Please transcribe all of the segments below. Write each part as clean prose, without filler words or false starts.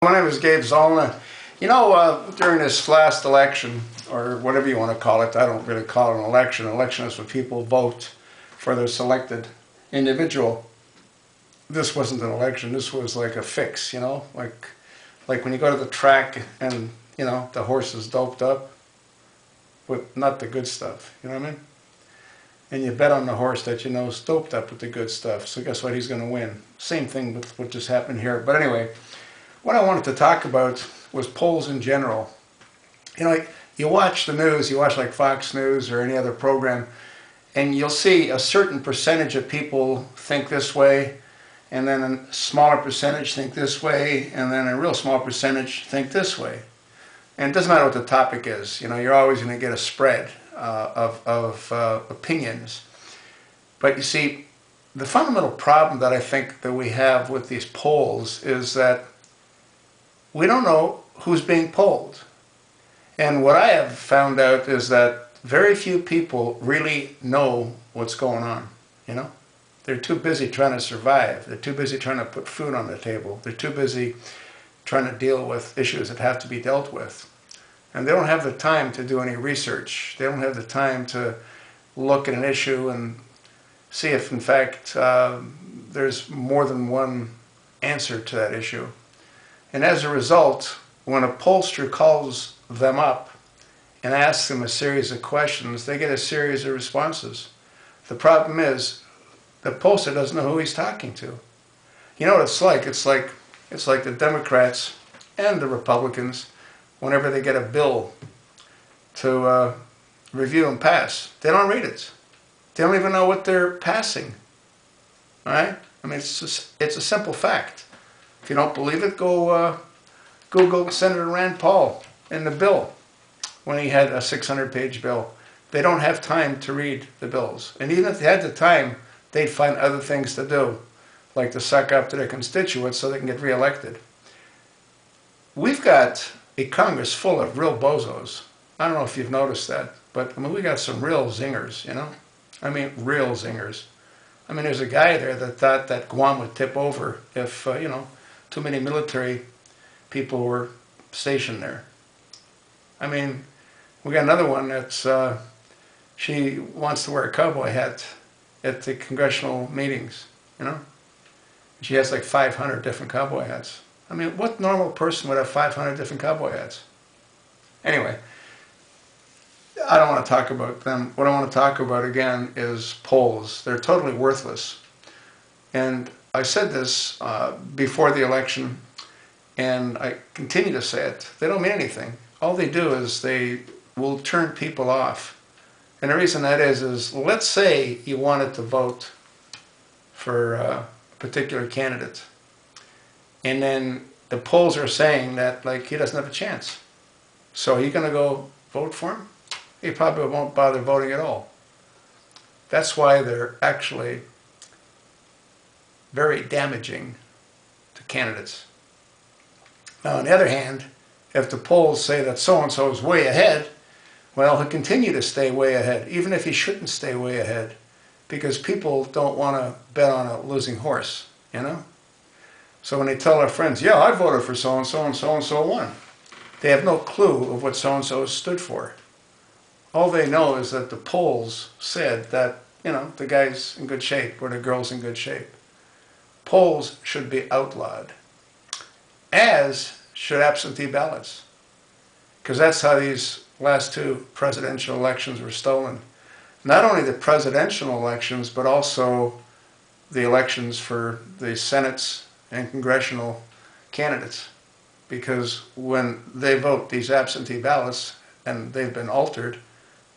My name is Gabe Zollner. You know, during this last election, or whatever you want to call it, I don't really call it an election. An election is when people vote for their selected individual. This wasn't an election. This was like a fix, you know, like when you go to the track and, you know, the horse is doped up with not the good stuff, you know what I mean? And you bet on the horse that you know is doped up with the good stuff. So guess what? He's going to win. Same thing with what just happened here. But anyway, what I wanted to talk about was polls in general. You know, you watch the news, you watch like Fox News or any other program, and you'll see a certain percentage of people think this way, and then a smaller percentage think this way, and then a real small percentage think this way. And it doesn't matter what the topic is. You know, you're always going to get a spread of opinions. But you see, the fundamental problem that I think that we have with these polls is that we don't know who's being polled. And what I have found out is that very few people really know what's going on, you know? They're too busy trying to survive. They're too busy trying to put food on the table. They're too busy trying to deal with issues that have to be dealt with. And they don't have the time to do any research. They don't have the time to look at an issue and see if, in fact, there's more than one answer to that issue. And as a result, when a pollster calls them up and asks them a series of questions, they get a series of responses. The problem is, the pollster doesn't know who he's talking to. You know what it's like? It's like the Democrats and the Republicans, whenever they get a bill to review and pass, they don't read it. They don't even know what they're passing. All right? I mean, it's a simple fact. If you don't believe it, go Google Senator Rand Paul and the bill when he had a 600-page bill. They don't have time to read the bills. And even if they had the time, they'd find other things to do, like to suck up to their constituents so they can get reelected. We've got a Congress full of real bozos. I don't know if you've noticed that, but I mean, we got some real zingers, you know? I mean, real zingers. I mean, there's a guy there that thought that Guam would tip over if, you know, too many military people were stationed there. I mean, we got another one that's, she wants to wear a cowboy hat at the congressional meetings, you know? She has like 500 different cowboy hats. I mean, what normal person would have 500 different cowboy hats? Anyway, I don't want to talk about them. What I want to talk about again is polls. They're totally worthless. And I said this before the election, and I continue to say it. They don't mean anything. All they do is they will turn people off. And the reason that is let's say you wanted to vote for a particular candidate, and then the polls are saying that, like, he doesn't have a chance. So are you going to go vote for him? He probably won't bother voting at all. That's why they're actually very damaging to candidates. Now, on the other hand, if the polls say that so-and-so is way ahead, well, he'll continue to stay way ahead, even if he shouldn't stay way ahead, because people don't want to bet on a losing horse, you know? So when they tell their friends, yeah, I voted for so-and-so and so-and-so won, they have no clue of what so-and-so stood for. All they know is that the polls said that, you know, the guy's in good shape or the girl's in good shape. Polls should be outlawed, as should absentee ballots, because that's how these last two presidential elections were stolen. Not only the presidential elections, but also the elections for the Senate's and congressional candidates, because when they vote these absentee ballots, and they've been altered,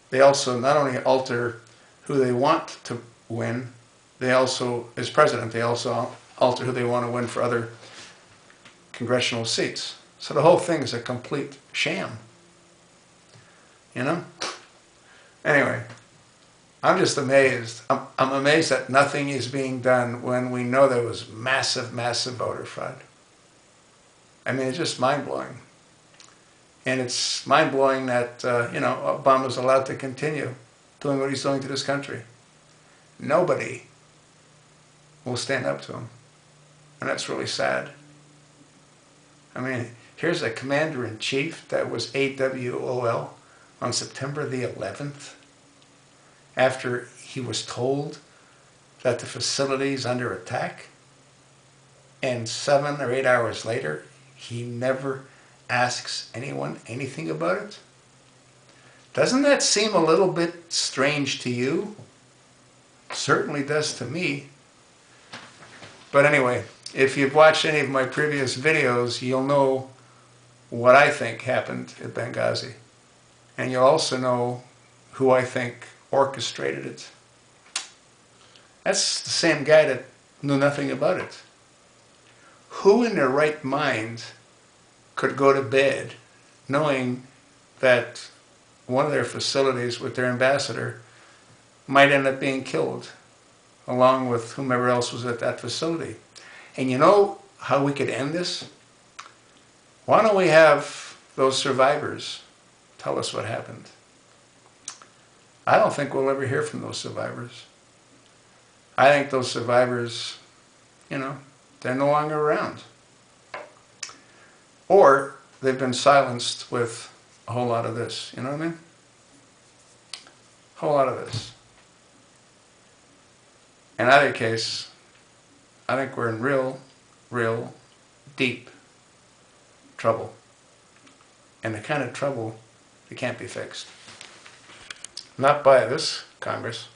they also not only alter who they want to win, they also, as president, they also alter who they want to win for other congressional seats. So the whole thing is a complete sham, you know? Anyway, I'm just amazed. I'm amazed that nothing is being done when we know there was massive, massive voter fraud. I mean, it's just mind-blowing. And it's mind-blowing that, you know, Obama's allowed to continue doing what he's doing to this country. Nobody will stand up to him. And that's really sad. I mean, here's a commander-in-chief that was AWOL on September the 11th, after he was told that the facility is under attack, and 7 or 8 hours later, he never asks anyone anything about it? Doesn't that seem a little bit strange to you? Certainly does to me. But anyway, if you've watched any of my previous videos, you'll know what I think happened at Benghazi. And you'll also know who I think orchestrated it. That's the same guy that knew nothing about it. Who in their right mind could go to bed knowing that one of their facilities with their ambassador might end up being killed, along with whomever else was at that facility? And you know how we could end this? Why don't we have those survivors tell us what happened? I don't think we'll ever hear from those survivors. I think those survivors, you know, they're no longer around. Or they've been silenced with a whole lot of this, you know what I mean? A whole lot of this. In either case, I think we're in real deep trouble. And the kind of trouble that can't be fixed. Not by this Congress.